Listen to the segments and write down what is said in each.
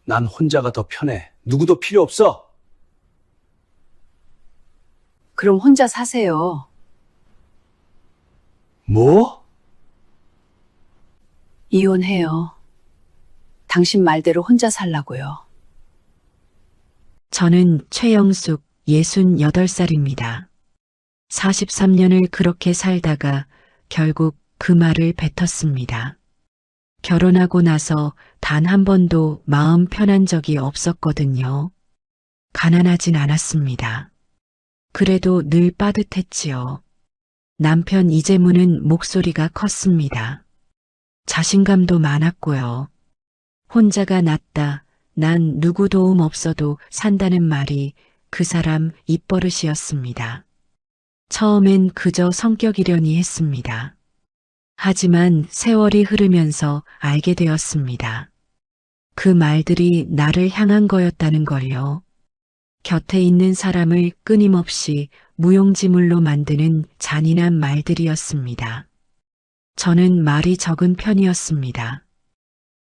난 혼자가 더 편해. 누구도 필요 없어. 그럼 혼자 사세요. 뭐? 이혼해요. 당신 말대로 혼자 살라고요. 저는 최영숙 68살입니다. 43년을 그렇게 살다가 결국 그 말을 뱉었습니다. 결혼하고 나서 단 한 번도 마음 편한 적이 없었거든요. 가난하진 않았습니다. 그래도 늘 빠듯했지요. 남편 이재문은 목소리가 컸습니다. 자신감도 많았고요. 혼자가 낫다, 난 누구 도움 없어도 산다는 말이 그 사람 입버릇이었습니다. 처음엔 그저 성격이려니 했습니다. 하지만 세월이 흐르면서 알게 되었습니다. 그 말들이 나를 향한 거였다는 걸요. 곁에 있는 사람을 끊임없이 무용지물로 만드는 잔인한 말들이었습니다. 저는 말이 적은 편이었습니다.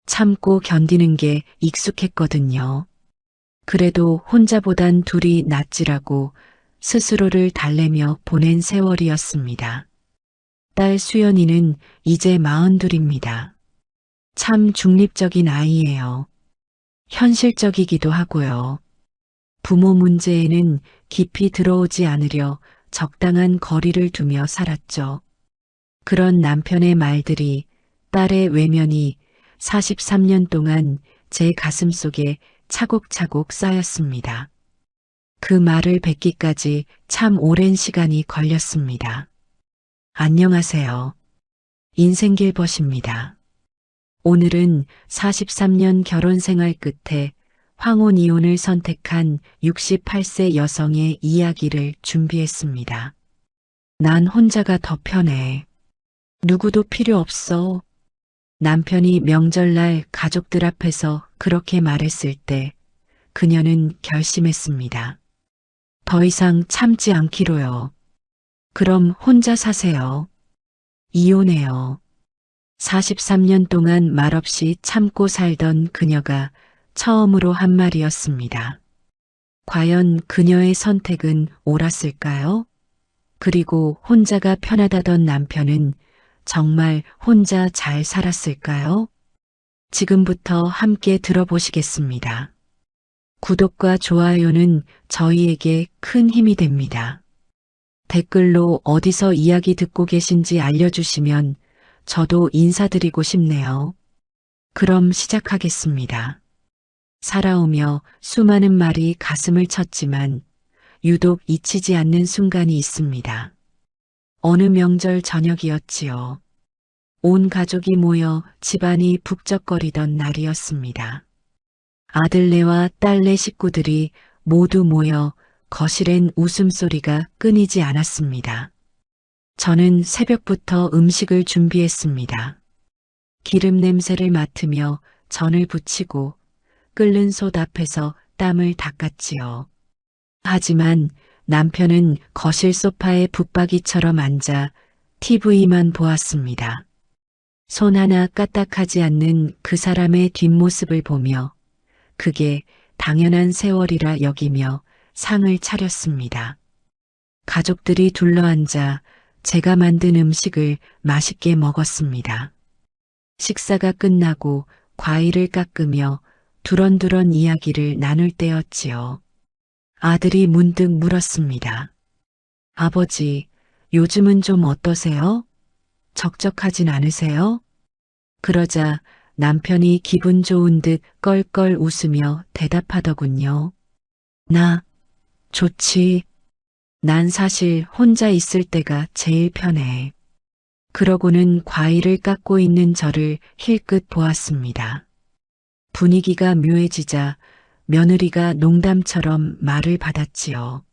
참고 견디는 게 익숙했거든요. 그래도 혼자보단 둘이 낫지라고 스스로를 달래며 보낸 세월이었습니다. 딸 수연이는 이제 42입니다. 참 중립적인 아이예요. 현실적이기도 하고요. 부모 문제에는 깊이 들어오지 않으려 적당한 거리를 두며 살았죠. 그런 남편의 말들이, 딸의 외면이 43년 동안 제 가슴 속에 차곡차곡 쌓였습니다. 그 말을 뱉기까지 참 오랜 시간이 걸렸습니다. 안녕하세요. 인생길벗입니다. 오늘은 43년 결혼 생활 끝에 황혼 이혼을 선택한 68세 여성의 이야기를 준비했습니다. 난 혼자가 더 편해. 누구도 필요 없어. 남편이 명절날 가족들 앞에서 그렇게 말했을 때 그녀는 결심했습니다. 더 이상 참지 않기로요. 그럼 혼자 사세요. 이혼해요. 43년 동안 말없이 참고 살던 그녀가 처음으로 한 말이었습니다. 과연 그녀의 선택은 옳았을까요? 그리고 혼자가 편하다던 남편은 정말 혼자 잘 살았을까요? 지금부터 함께 들어보시겠습니다. 구독과 좋아요는 저희에게 큰 힘이 됩니다. 댓글로 어디서 이야기 듣고 계신지 알려주시면 저도 인사드리고 싶네요. 그럼 시작하겠습니다. 살아오며 수많은 말이 가슴을 쳤지만 유독 잊히지 않는 순간이 있습니다. 어느 명절 저녁이었지요. 온 가족이 모여 집안이 북적거리던 날이었습니다. 아들네와 딸네 식구들이 모두 모여 거실엔 웃음소리가 끊이지 않았습니다. 저는 새벽부터 음식을 준비했습니다. 기름 냄새를 맡으며 전을 부치고 끓는 솥 앞에서 땀을 닦았지요. 하지만 남편은 거실 소파에 붙박이처럼 앉아 TV만 보았습니다. 손 하나 까딱하지 않는 그 사람의 뒷모습을 보며 그게 당연한 세월이라 여기며 상을 차렸습니다. 가족들이 둘러앉아 제가 만든 음식을 맛있게 먹었습니다. 식사가 끝나고 과일을 깎으며 두런두런 이야기를 나눌 때였지요. 아들이 문득 물었습니다. 아버지, 요즘은 좀 어떠세요? 적적하진 않으세요? 그러자 남편이 기분 좋은 듯 껄껄 웃으며 대답하더군요. 나, 좋지. 난 사실 혼자 있을 때가 제일 편해. 그러고는 과일을 깎고 있는 저를 힐끗 보았습니다. 분위기가 묘해지자 며느리가 농담처럼 말을 받았지요.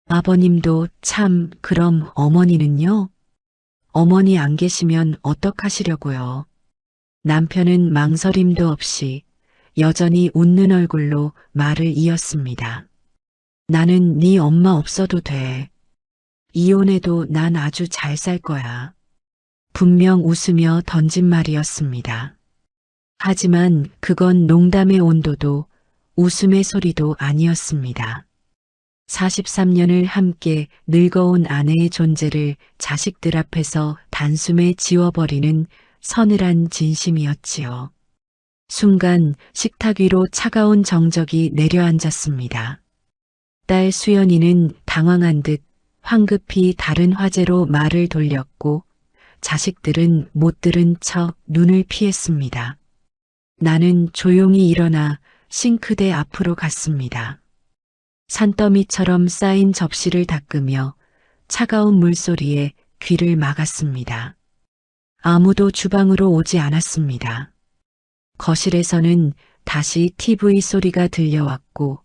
아버님도 참, 그럼 어머니는요? 어머니 안 계시면 어떡하시려고요? 남편은 망설임도 없이 여전히 웃는 얼굴로 말을 이었습니다. 나는 네 엄마 없어도 돼. 이혼해도 난 아주 잘 살 거야. 분명 웃으며 던진 말이었습니다. 하지만 그건 농담의 온도도 웃음의 소리도 아니었습니다. 43년을 함께 늙어온 아내의 존재를 자식들 앞에서 단숨에 지워버리는 서늘한 진심이었지요. 순간 식탁 위로 차가운 정적이 내려앉았습니다. 딸 수연이는 당황한 듯 황급히 다른 화제로 말을 돌렸고 자식들은 못 들은 척 눈을 피했습니다. 나는 조용히 일어나 싱크대 앞으로 갔습니다. 산더미처럼 쌓인 접시를 닦으며 차가운 물소리에 귀를 막았습니다. 아무도 주방으로 오지 않았습니다. 거실에서는 다시 TV 소리가 들려왔고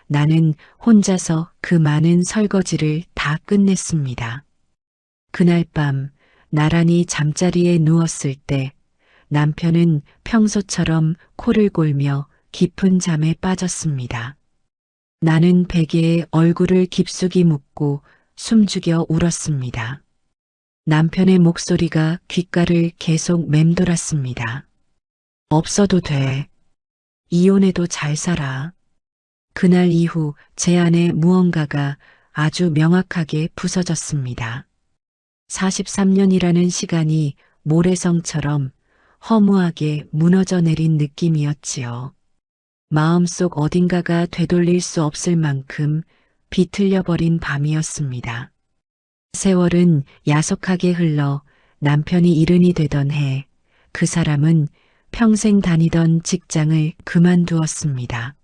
나는 혼자서 그 많은 설거지를 다 끝냈습니다. 그날 밤 나란히 잠자리에 누웠을 때 남편은 평소처럼 코를 골며 깊은 잠에 빠졌습니다. 나는 베개에 얼굴을 깊숙이 묻고 숨죽여 울었습니다. 남편의 목소리가 귓가를 계속 맴돌았습니다. 없어도 돼. 이혼해도 잘 살아. 그날 이후 제 안에 무언가가 아주 명확하게 부서졌습니다. 43년이라는 시간이 모래성처럼 허무하게 무너져 내린 느낌이었지요. 마음속 어딘가가 되돌릴 수 없을 만큼 비틀려 버린 밤이었습니다. 세월은 야속하게 흘러 남편이 일흔이 되던 해 그 사람은 평생 다니던 직장을 그만두었습니다.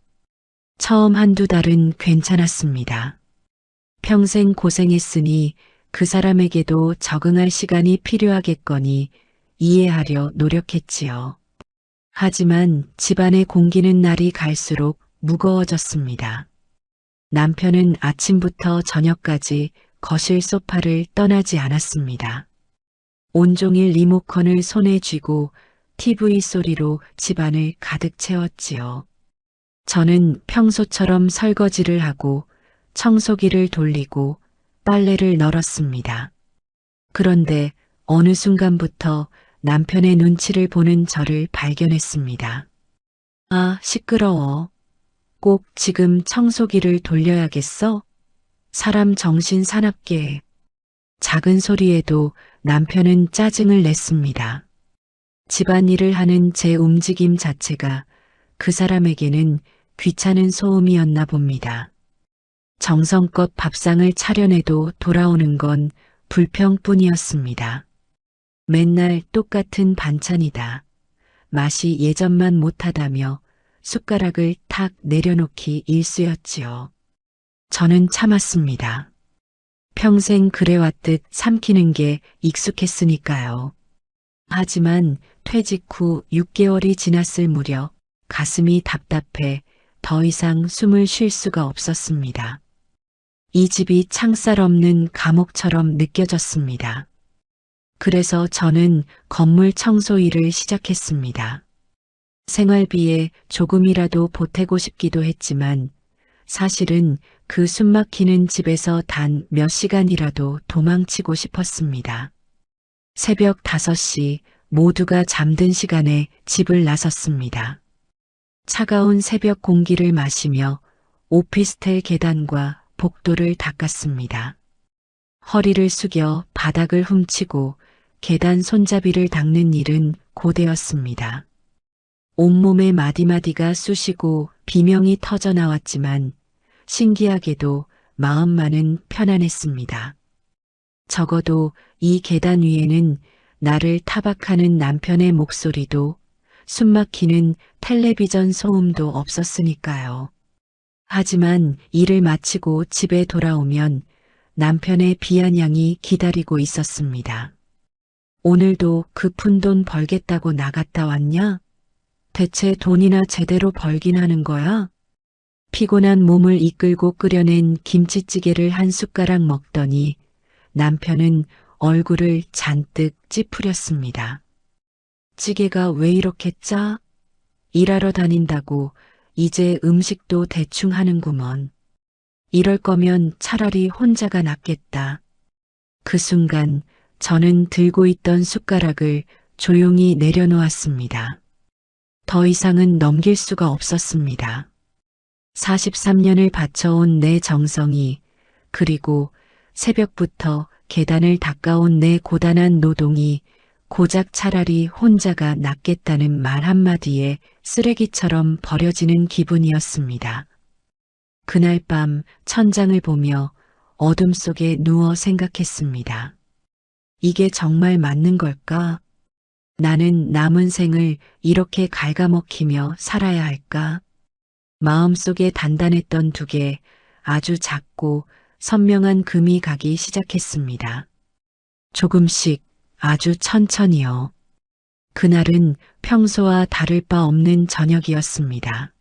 처음 한두 달은 괜찮았습니다. 평생 고생했으니 그 사람에게도 적응할 시간이 필요하겠거니 이해하려 노력했지요. 하지만 집안의 공기는 날이 갈수록 무거워졌습니다. 남편은 아침부터 저녁까지 거실 소파를 떠나지 않았습니다. 온종일 리모컨을 손에 쥐고 TV 소리로 집안을 가득 채웠지요. 저는 평소처럼 설거지를 하고 청소기를 돌리고 빨래를 널었습니다. 그런데 어느 순간부터 남편의 눈치를 보는 저를 발견했습니다. 아, 시끄러워. 꼭 지금 청소기를 돌려야겠어? 사람 정신 사납게 해. 작은 소리에도 남편은 짜증을 냈습니다. 집안일을 하는 제 움직임 자체가 그 사람에게는 귀찮은 소음이었나 봅니다. 정성껏 밥상을 차려내도 돌아오는 건 불평뿐이었습니다. 맨날 똑같은 반찬이다. 맛이 예전만 못하다며 숟가락을 탁 내려놓기 일쑤였지요. 저는 참았습니다. 평생 그래왔듯 삼키는 게 익숙했으니까요. 하지만 퇴직 후 6개월이 지났을 무렵 가슴이 답답해 더 이상 숨을 쉴 수가 없었습니다. 이 집이 창살 없는 감옥처럼 느껴졌습니다. 그래서 저는 건물 청소 일을 시작했습니다. 생활비에 조금이라도 보태고 싶기도 했지만 사실은 그 숨막히는 집에서 단 몇 시간이라도 도망치고 싶었습니다. 새벽 5시 모두가 잠든 시간에 집을 나섰습니다. 차가운 새벽 공기를 마시며 오피스텔 계단과 복도를 닦았습니다. 허리를 숙여 바닥을 훔치고 계단 손잡이를 닦는 일은 고되었습니다. 온몸에 마디마디가 쑤시고 비명이 터져 나왔지만 신기하게도 마음만은 편안했습니다. 적어도 이 계단 위에는 나를 타박하는 남편의 목소리도 숨막히는 텔레비전 소음도 없었으니까요. 하지만 일을 마치고 집에 돌아오면 남편의 비아냥이 기다리고 있었습니다. 오늘도 그 푼돈 벌겠다고 나갔다 왔냐? 대체 돈이나 제대로 벌긴 하는 거야? 피곤한 몸을 이끌고 끓여낸 김치찌개를 한 숟가락 먹더니 남편은 얼굴을 잔뜩 찌푸렸습니다. 찌개가 왜 이렇게 짜? 일하러 다닌다고 이제 음식도 대충 하는구먼. 이럴 거면 차라리 혼자가 낫겠다. 그 순간 저는 들고 있던 숟가락을 조용히 내려놓았습니다. 더 이상은 넘길 수가 없었습니다. 43년을 바쳐온 내 정성이, 그리고 새벽부터 계단을 닦아온 내 고단한 노동이 고작 차라리 혼자가 낫겠다는 말 한마디에 쓰레기처럼 버려지는 기분이었습니다. 그날 밤 천장을 보며 어둠 속에 누워 생각했습니다. 이게 정말 맞는 걸까? 나는 남은 생을 이렇게 갉아먹히며 살아야 할까? 마음속에 단단했던 두 개, 아주 작고 선명한 금이 가기 시작했습니다. 조금씩, 아주 천천히요. 그날은 평소와 다를 바 없는 저녁이었습니다.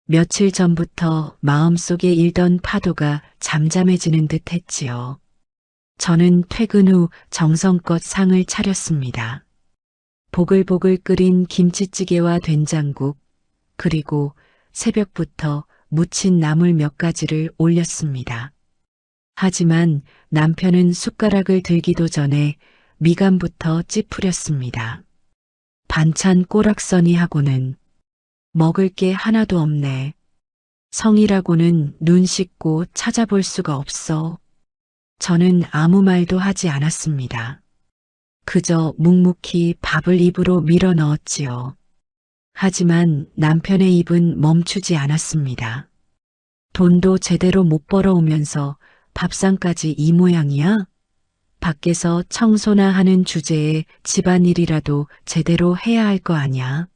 며칠 전부터 마음속에 일던 파도가 잠잠해지는 듯 했지요. 저는 퇴근 후 정성껏 상을 차렸습니다. 보글보글 끓인 김치찌개와 된장국, 그리고 새벽부터 무친 나물 몇 가지를 올렸습니다. 하지만 남편은 숟가락을 들기도 전에 미간부터 찌푸렸습니다. 반찬 꼬락서니 하고는 먹을 게 하나도 없네. 성이라고는 눈 씻고 찾아볼 수가 없어. 저는 아무 말도 하지 않았습니다. 그저 묵묵히 밥을 입으로 밀어 넣었지요. 하지만 남편의 입은 멈추지 않았습니다. 돈도 제대로 못 벌어오면서 밥상까지 이 모양이야? 밖에서 청소나 하는 주제에 집안일이라도 제대로 해야 할 거 아냐?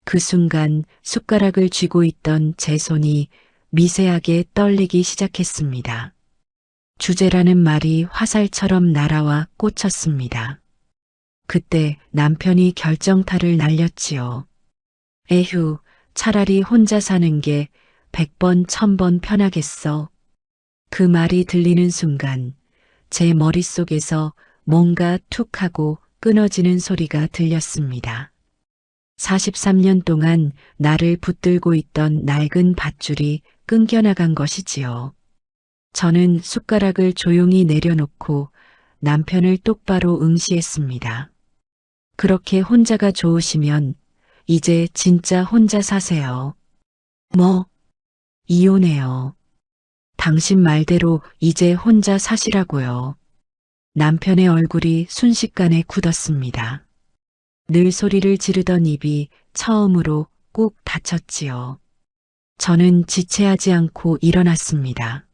그 순간 숟가락을 쥐고 있던 제 손이 미세하게 떨리기 시작했습니다. 주제라는 말이 화살처럼 날아와 꽂혔습니다. 그때 남편이 결정타를 날렸지요. 에휴, 차라리 혼자 사는 게 100번, 1000번 편하겠어. 그 말이 들리는 순간 제 머릿속에서 뭔가 툭 하고 끊어지는 소리가 들렸습니다. 43년 동안 나를 붙들고 있던 낡은 밧줄이 끊겨나간 것이지요. 저는 숟가락을 조용히 내려놓고 남편을 똑바로 응시했습니다. 그렇게 혼자가 좋으시면 이제 진짜 혼자 사세요. 뭐? 이혼해요. 당신 말대로 이제 혼자 사시라고요. 남편의 얼굴이 순식간에 굳었습니다. 늘 소리를 지르던 입이 처음으로 꾹 닫혔지요. 저는 지체하지 않고 일어났습니다.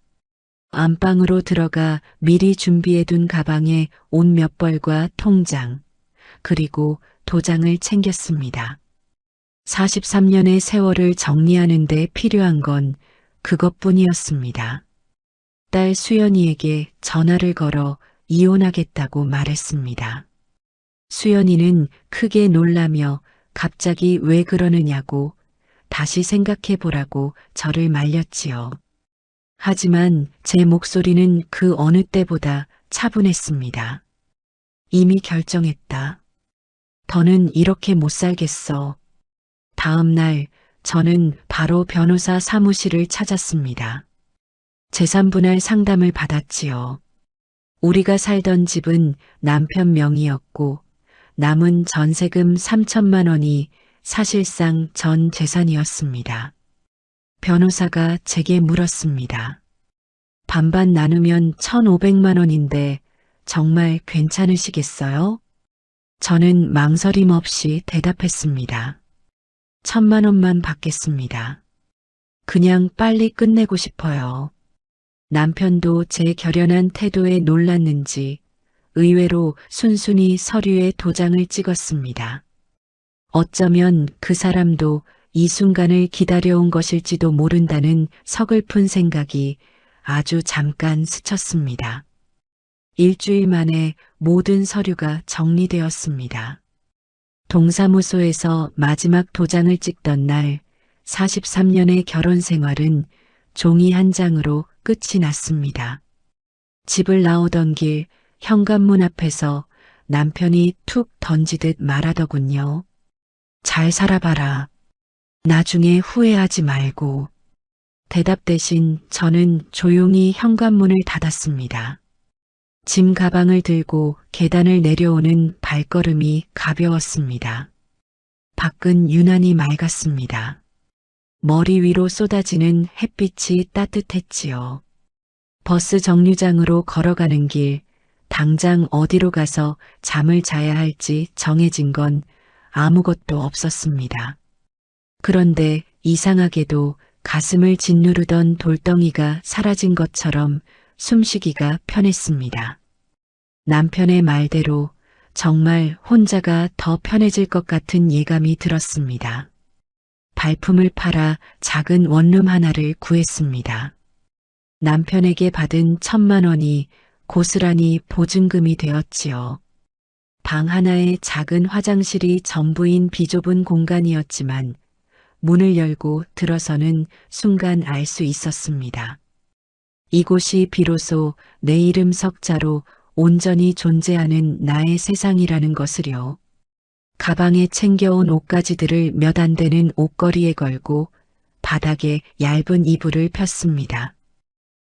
안방으로 들어가 미리 준비해둔 가방에 옷 몇 벌과 통장, 그리고 도장을 챙겼습니다. 43년의 세월을 정리하는 데 필요한 건 그것뿐이었습니다. 딸 수연이에게 전화를 걸어 이혼하겠다고 말했습니다. 수연이는 크게 놀라며 갑자기 왜 그러느냐고 다시 생각해 보라고 저를 말렸지요. 하지만 제 목소리는 그 어느 때보다 차분했습니다. 이미 결정했다. 더는 이렇게 못 살겠어. 다음 날 저는 바로 변호사 사무실을 찾았습니다. 재산분할 상담을 받았지요. 우리가 살던 집은 남편 명의였고 남은 전세금 3천만 원이 사실상 전 재산이었습니다. 변호사가 제게 물었습니다. 반반 나누면 1,500만 원인데 정말 괜찮으시겠어요? 저는 망설임 없이 대답했습니다. 1,000만 원만 받겠습니다. 그냥 빨리 끝내고 싶어요. 남편도 제 결연한 태도에 놀랐는지 의외로 순순히 서류에 도장을 찍었습니다. 어쩌면 그 사람도 이 순간을 기다려온 것일지도 모른다는 서글픈 생각이 아주 잠깐 스쳤습니다. 일주일 만에 모든 서류가 정리되었습니다. 동사무소에서 마지막 도장을 찍던 날 43년의 결혼 생활은 종이 한 장으로 끝이 났습니다. 집을 나오던 길 현관문 앞에서 남편이 툭 던지듯 말하더군요. 잘 살아봐라. 나중에 후회하지 말고. 대답 대신 저는 조용히 현관문을 닫았습니다. 짐 가방을 들고 계단을 내려오는 발걸음이 가벼웠습니다. 밖은 유난히 맑았습니다. 머리 위로 쏟아지는 햇빛이 따뜻했지요. 버스 정류장으로 걸어가는 길, 당장 어디로 가서 잠을 자야 할지 정해진 건 아무것도 없었습니다. 그런데 이상하게도 가슴을 짓누르던 돌덩이가 사라진 것처럼 숨쉬기가 편했습니다. 남편의 말대로 정말 혼자가 더 편해질 것 같은 예감이 들었습니다. 발품을 팔아 작은 원룸 하나를 구했습니다. 남편에게 받은 1,000만 원이 고스란히 보증금이 되었지요. 방 하나에 작은 화장실이 전부인 비좁은 공간이었지만 문을 열고 들어서는 순간 알 수 있었습니다. 이곳이 비로소 내 이름 석자로 온전히 존재하는 나의 세상이라는 것을요. 가방에 챙겨온 옷가지들을 몇 안 되는 옷걸이에 걸고 바닥에 얇은 이불을 폈습니다.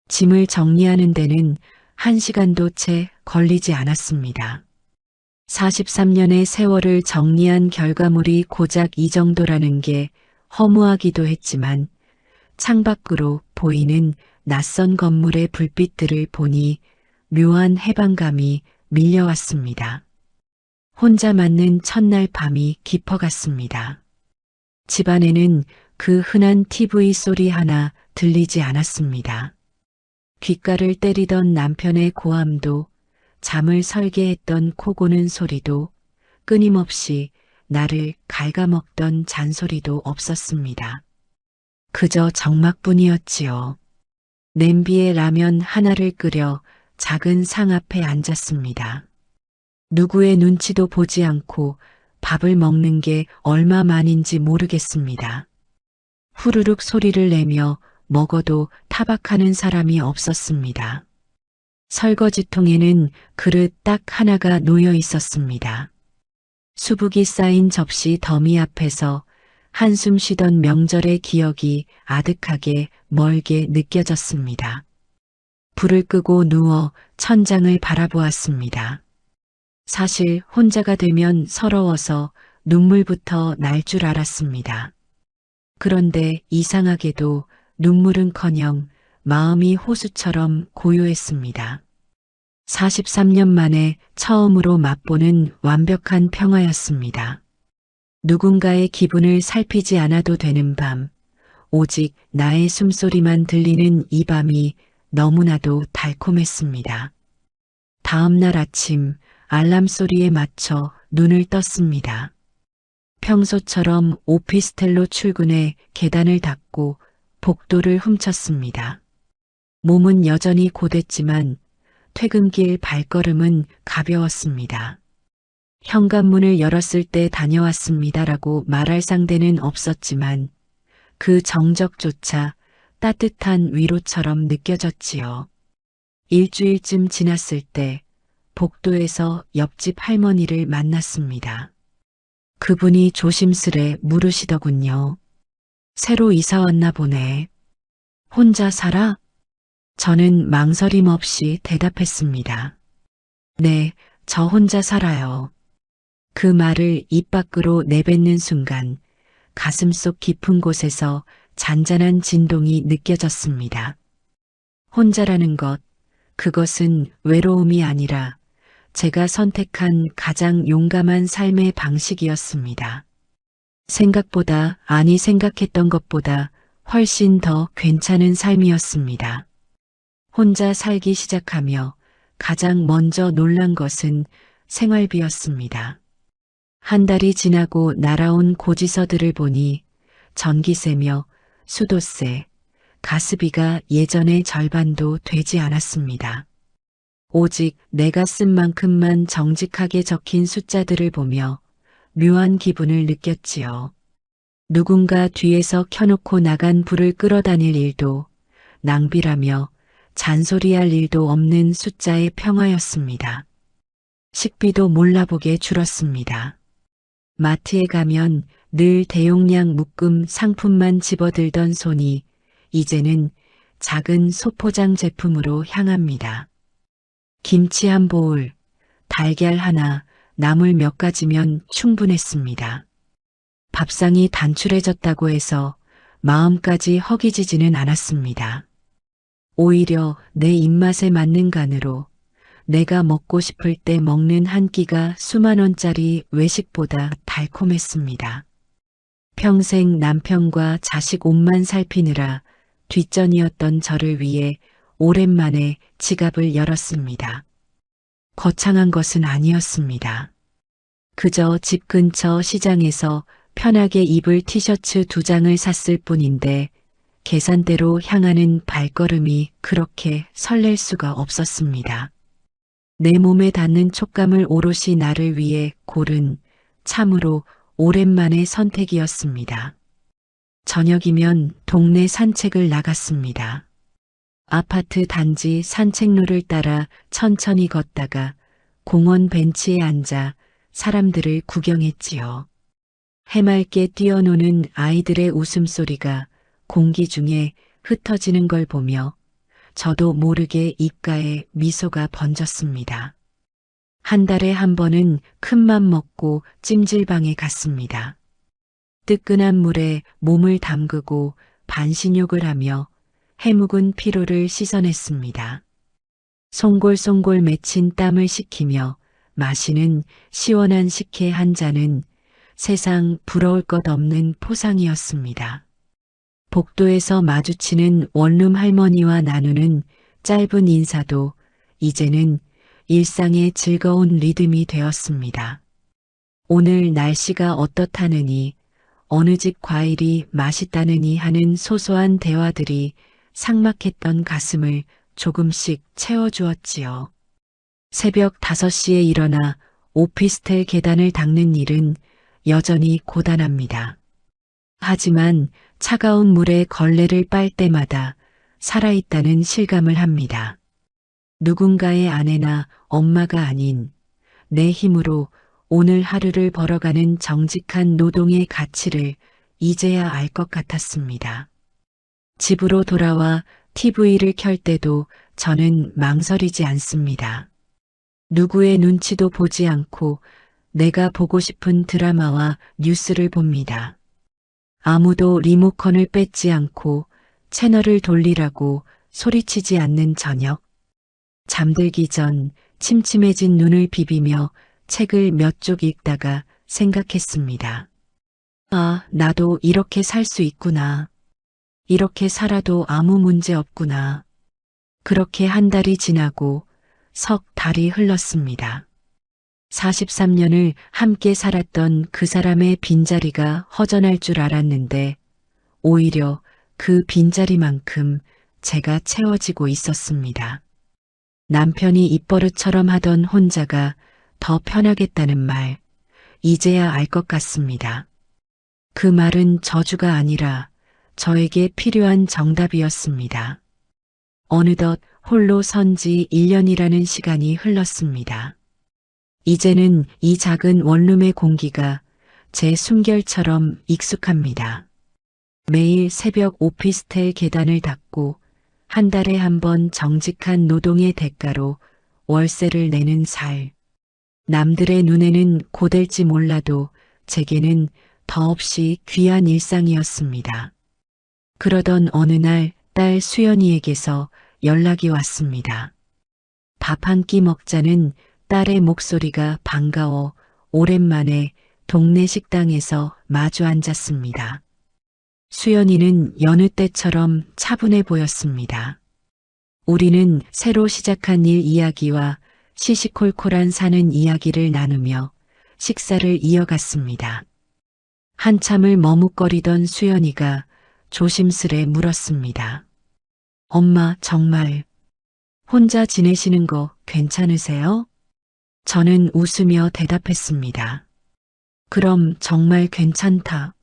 짐을 정리하는 데는 1시간도 채 걸리지 않았습니다. 43년의 세월을 정리한 결과물이 고작 이 정도라는 게 허무하기도 했지만 창밖으로 보이는 낯선 건물의 불빛들을 보니 묘한 해방감이 밀려왔습니다. 혼자 맞는 첫날 밤이 깊어갔습니다. 집안에는 그 흔한 TV 소리 하나 들리지 않았습니다. 귓가를 때리던 남편의 고함도 잠을 설게 했던 코 고는 소리도 끊임없이 나를 갉아먹던 잔소리도 없었습니다. 그저 정막뿐이었지요. 냄비에 라면 하나를 끓여 작은 상 앞에 앉았습니다. 누구의 눈치도 보지 않고 밥을 먹는 게 얼마만인지 모르겠습니다. 후루룩 소리를 내며 먹어도 타박하는 사람이 없었습니다. 설거지통에는 그릇 딱 하나가 놓여 있었습니다. 수북이 쌓인 접시 더미 앞에서 한숨 쉬던 명절의 기억이 아득하게 멀게 느껴졌습니다. 불을 끄고 누워 천장을 바라보았습니다. 사실 혼자가 되면 서러워서 눈물부터 날 줄 알았습니다. 그런데 이상하게도 눈물은커녕 마음이 호수처럼 고요했습니다. 43년 만에 처음으로 맛보는 완벽한 평화였습니다. 누군가의 기분을 살피지 않아도 되는 밤, 오직 나의 숨소리만 들리는 이 밤이 너무나도 달콤했습니다. 다음 날 아침 알람 소리에 맞춰 눈을 떴습니다. 평소처럼 오피스텔로 출근해 계단을 닦고 복도를 훔쳤습니다. 몸은 여전히 고됐지만 퇴근길 발걸음은 가벼웠습니다. 현관문을 열었을 때 다녀왔습니다라고 말할 상대는 없었지만 그 정적조차 따뜻한 위로처럼 느껴졌지요. 일주일쯤 지났을 때 복도에서 옆집 할머니를 만났습니다. 그분이 조심스레 물으시더군요. 새로 이사 왔나 보네. 혼자 살아? 저는 망설임 없이 대답했습니다. 네, 저 혼자 살아요. 그 말을 입 밖으로 내뱉는 순간 가슴속 깊은 곳에서 잔잔한 진동이 느껴졌습니다. 혼자라는 것, 그것은 외로움이 아니라 제가 선택한 가장 용감한 삶의 방식이었습니다. 생각보다, 아니 생각했던 것보다 훨씬 더 괜찮은 삶이었습니다. 혼자 살기 시작하며 가장 먼저 놀란 것은 생활비였습니다. 한 달이 지나고 날아온 고지서들을 보니 전기세며 수도세, 가스비가 예전의 절반도 되지 않았습니다. 오직 내가 쓴 만큼만 정직하게 적힌 숫자들을 보며 묘한 기분을 느꼈지요. 누군가 뒤에서 켜놓고 나간 불을 끌어다닐 일도 낭비라며 잔소리할 일도 없는 숫자의 평화였습니다. 식비도 몰라보게 줄었습니다. 마트에 가면 늘 대용량 묶음 상품만 집어들던 손이 이제는 작은 소포장 제품으로 향합니다. 김치 한 보울, 달걀 하나, 나물 몇 가지면 충분했습니다. 밥상이 단출해졌다고 해서 마음까지 허기지지는 않았습니다. 오히려 내 입맛에 맞는 간으로 내가 먹고 싶을 때 먹는 한 끼가 수만 원짜리 외식보다 달콤했습니다. 평생 남편과 자식 옷만 살피느라 뒷전이었던 저를 위해 오랜만에 지갑을 열었습니다. 거창한 것은 아니었습니다. 그저 집 근처 시장에서 편하게 입을 티셔츠 2장을 샀을 뿐인데 계산대로 향하는 발걸음이 그렇게 설렐 수가 없었습니다. 내 몸에 닿는 촉감을 오롯이 나를 위해 고른 참으로 오랜만의 선택이었습니다. 저녁이면 동네 산책을 나갔습니다. 아파트 단지 산책로를 따라 천천히 걷다가 공원 벤치에 앉아 사람들을 구경했지요. 해맑게 뛰어노는 아이들의 웃음소리가 공기 중에 흩어지는 걸 보며 저도 모르게 입가에 미소가 번졌습니다. 한 달에 한 번은 큰맘 먹고 찜질방에 갔습니다. 뜨끈한 물에 몸을 담그고 반신욕을 하며 해묵은 피로를 씻어냈습니다. 송골송골 맺힌 땀을 식히며 마시는 시원한 식혜 한 잔은 세상 부러울 것 없는 포상이었습니다. 복도에서 마주치는 원룸 할머니와 나누는 짧은 인사도 이제는 일상의 즐거운 리듬이 되었습니다. 오늘 날씨가 어떻다느니, 어느 집 과일이 맛있다느니 하는 소소한 대화들이 삭막했던 가슴을 조금씩 채워주었지요. 새벽 5시에 일어나 오피스텔 계단을 닦는 일은 여전히 고단합니다. 하지만 차가운 물에 걸레를 빨 때마다 살아있다는 실감을 합니다. 누군가의 아내나 엄마가 아닌 내 힘으로 오늘 하루를 벌어가는 정직한 노동의 가치를 이제야 알 것 같았습니다. 집으로 돌아와 TV를 켤 때도 저는 망설이지 않습니다. 누구의 눈치도 보지 않고 내가 보고 싶은 드라마와 뉴스를 봅니다. 아무도 리모컨을 뺏지 않고 채널을 돌리라고 소리치지 않는 저녁. 잠들기 전 침침해진 눈을 비비며 책을 몇 쪽 읽다가 생각했습니다. 아, 나도 이렇게 살 수 있구나. 이렇게 살아도 아무 문제 없구나. 그렇게 한 달이 지나고 석 달이 흘렀습니다. 43년을 함께 살았던 그 사람의 빈자리가 허전할 줄 알았는데 오히려 그 빈자리만큼 제가 채워지고 있었습니다. 남편이 입버릇처럼 하던 혼자가 더 편하겠다는 말, 이제야 알 것 같습니다. 그 말은 저주가 아니라 저에게 필요한 정답이었습니다. 어느덧 홀로 선 지 1년이라는 시간이 흘렀습니다. 이제는 이 작은 원룸의 공기가 제 숨결처럼 익숙합니다. 매일 새벽 오피스텔 계단을 닦고 한 달에 한 번 정직한 노동의 대가로 월세를 내는 살. 남들의 눈에는 고될지 몰라도 제게는 더없이 귀한 일상이었습니다. 그러던 어느 날 딸 수연이에게서 연락이 왔습니다. 밥 한 끼 먹자는 딸의 목소리가 반가워 오랜만에 동네 식당에서 마주 앉았습니다. 수연이는 여느 때처럼 차분해 보였습니다. 우리는 새로 시작한 일 이야기와 시시콜콜한 사는 이야기를 나누며 식사를 이어갔습니다. 한참을 머뭇거리던 수연이가 조심스레 물었습니다. 엄마, 정말 혼자 지내시는 거 괜찮으세요? 저는 웃으며 대답했습니다. 그럼 정말 괜찮다.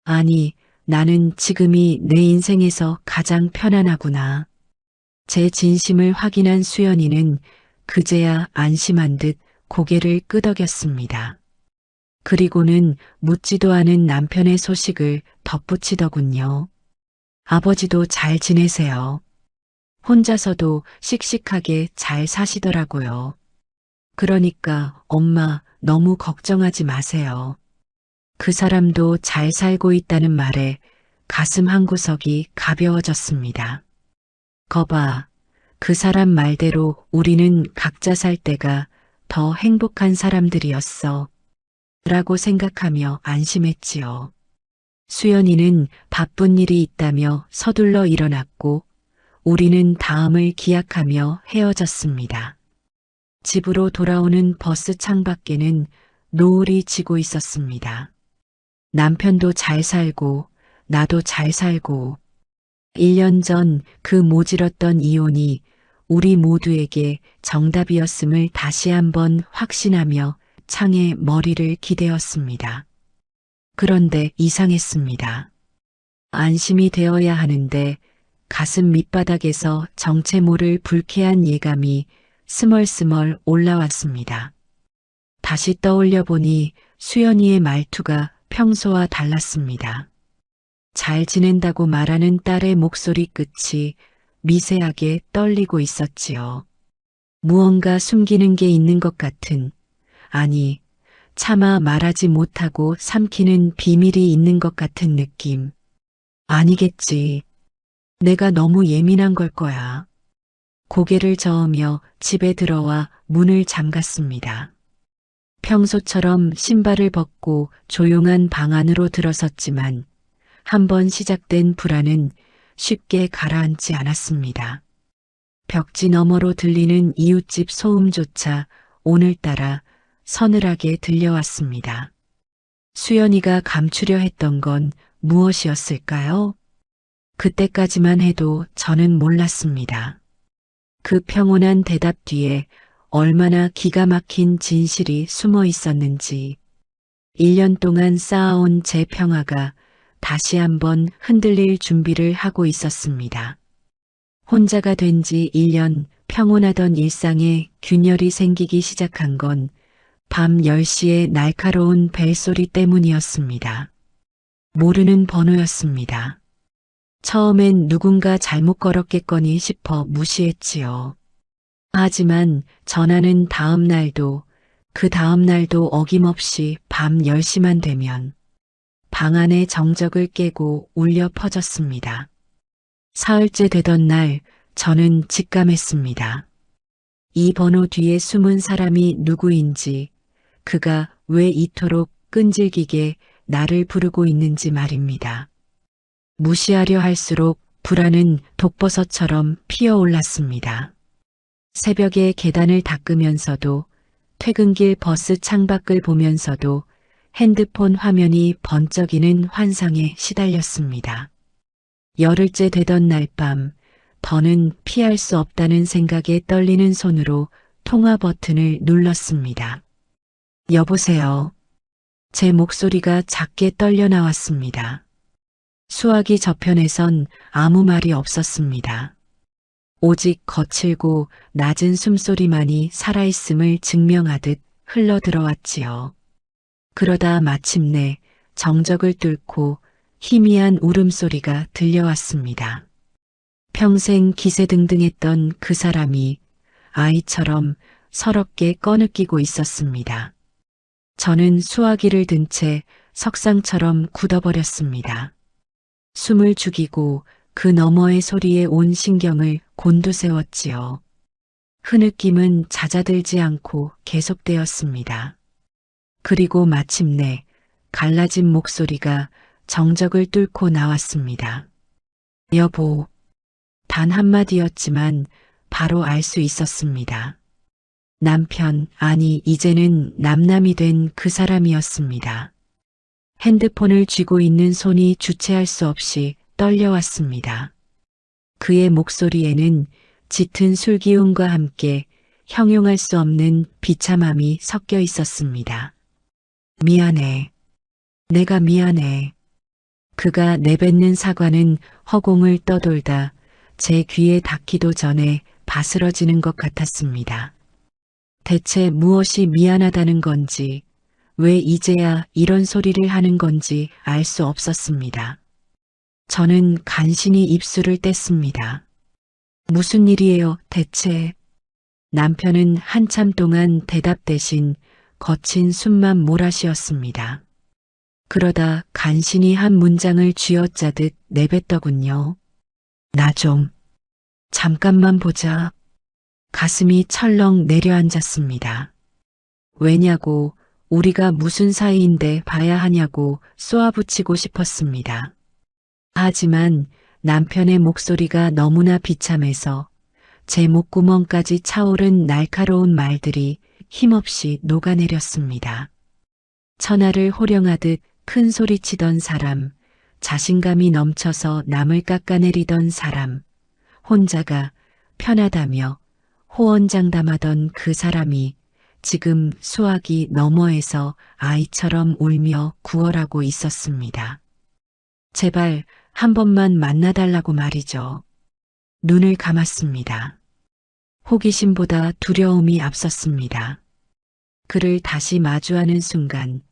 아니, 나는 지금이 내 인생에서 가장 편안하구나. 제 진심을 확인한 수연이는 그제야 안심한 듯 고개를 끄덕였습니다. 그리고는 묻지도 않은 남편의 소식을 덧붙이더군요. 아버지도 잘 지내세요. 혼자서도 씩씩하게 잘 사시더라고요. 그러니까 엄마 너무 걱정하지 마세요. 그 사람도 잘 살고 있다는 말에 가슴 한구석이 가벼워졌습니다. 거봐, 그 사람 말대로 우리는 각자 살 때가 더 행복한 사람들이었어. 라고 생각하며 안심했지요. 수연이는 바쁜 일이 있다며 서둘러 일어났고 우리는 다음을 기약하며 헤어졌습니다. 집으로 돌아오는 버스 창밖에는 노을이 지고 있었습니다. 남편도 잘 살고 나도 잘 살고 1년 전 그 모질었던 이혼이 우리 모두에게 정답이었음을 다시 한번 확신하며 창에 머리를 기대었습니다. 그런데 이상했습니다. 안심이 되어야 하는데 가슴 밑바닥에서 정체 모를 불쾌한 예감이 스멀스멀 올라왔습니다. 다시 떠올려 보니 수연이의 말투가 평소와 달랐습니다. 잘 지낸다고 말하는 딸의 목소리 끝이 미세하게 떨리고 있었지요. 무언가 숨기는 게 있는 것 같은, 아니, 차마 말하지 못하고 삼키는 비밀이 있는 것 같은 느낌. 아니겠지. 내가 너무 예민한 걸 거야. 고개를 저으며 집에 들어와 문을 잠갔습니다. 평소처럼 신발을 벗고 조용한 방 안으로 들어섰지만 한번 시작된 불안은 쉽게 가라앉지 않았습니다. 벽지 너머로 들리는 이웃집 소음조차 오늘따라 서늘하게 들려왔습니다. 수연이가 감추려 했던 건 무엇이었을까요? 그때까지만 해도 저는 몰랐습니다. 그 평온한 대답 뒤에 얼마나 기가 막힌 진실이 숨어 있었는지, 1년 동안 쌓아온 제 평화가 다시 한번 흔들릴 준비를 하고 있었습니다. 혼자가 된 지 1년, 평온하던 일상에 균열이 생기기 시작한 건 밤 10시의 날카로운 벨소리 때문이었습니다. 모르는 번호였습니다. 처음엔 누군가 잘못 걸었겠거니 싶어 무시했지요. 하지만 전화는 다음 날도 그 다음 날도 어김없이 밤 10시만 되면 방 안의 정적을 깨고 울려 퍼졌습니다. 사흘째 되던 날 저는 직감했습니다. 이 번호 뒤에 숨은 사람이 누구인지, 그가 왜 이토록 끈질기게 나를 부르고 있는지 말입니다. 무시하려 할수록 불안은 독버섯처럼 피어올랐습니다. 새벽에 계단을 닦으면서도 퇴근길 버스 창밖을 보면서도 핸드폰 화면이 번쩍이는 환상에 시달렸습니다. 열흘째 되던 날 밤, 더는 피할 수 없다는 생각에 떨리는 손으로 통화 버튼을 눌렀습니다. 여보세요. 제 목소리가 작게 떨려 나왔습니다. 수화기 저편에선 아무 말이 없었습니다. 오직 거칠고 낮은 숨소리만이 살아있음을 증명하듯 흘러 들어왔지요. 그러다 마침내 정적을 뚫고 희미한 울음소리가 들려왔습니다. 평생 기세등등했던 그 사람이 아이처럼 서럽게 꺼느끼고 있었습니다. 저는 수화기를 든 채 석상처럼 굳어버렸습니다. 숨을 죽이고 그 너머의 소리에 온 신경을 곤두세웠지요. 흐느낌은 잦아들지 않고 계속되었습니다. 그리고 마침내 갈라진 목소리가 정적을 뚫고 나왔습니다. 여보. 단 한마디였지만 바로 알 수 있었습니다. 남편, 아니 이제는 남남이 된 그 사람이었습니다. 핸드폰을 쥐고 있는 손이 주체할 수 없이 떨려왔습니다. 그의 목소리에는 짙은 술기운과 함께 형용할 수 없는 비참함이 섞여 있었습니다. 미안해. 내가 미안해. 그가 내뱉는 사과는 허공을 떠돌다 제 귀에 닿기도 전에 바스러지는 것 같았습니다. 대체 무엇이 미안하다는 건지, 왜 이제야 이런 소리를 하는 건지 알 수 없었습니다. 저는 간신히 입술을 뗐습니다. 무슨 일이에요, 대체? 남편은 한참 동안 대답 대신 거친 숨만 몰아쉬었습니다. 그러다 간신히 한 문장을 쥐어짜듯 내뱉더군요. 나 좀, 잠깐만 보자. 가슴이 철렁 내려앉았습니다. 왜냐고, 우리가 무슨 사이인데 봐야 하냐고 쏘아붙이고 싶었습니다. 하지만 남편의 목소리가 너무나 비참해서 제 목구멍까지 차오른 날카로운 말들이 힘없이 녹아내렸습니다. 천하를 호령하듯 큰 소리치던 사람, 자신감이 넘쳐서 남을 깎아내리던 사람, 혼자가 편하다며 호언장담하던 그 사람이 지금 수화기 너머에서 아이처럼 울며 구걸하고 있었습니다. 제발 한 번만 만나달라고 말이죠. 눈을 감았습니다. 호기심보다 두려움이 앞섰습니다. 그를 다시 마주하는 순간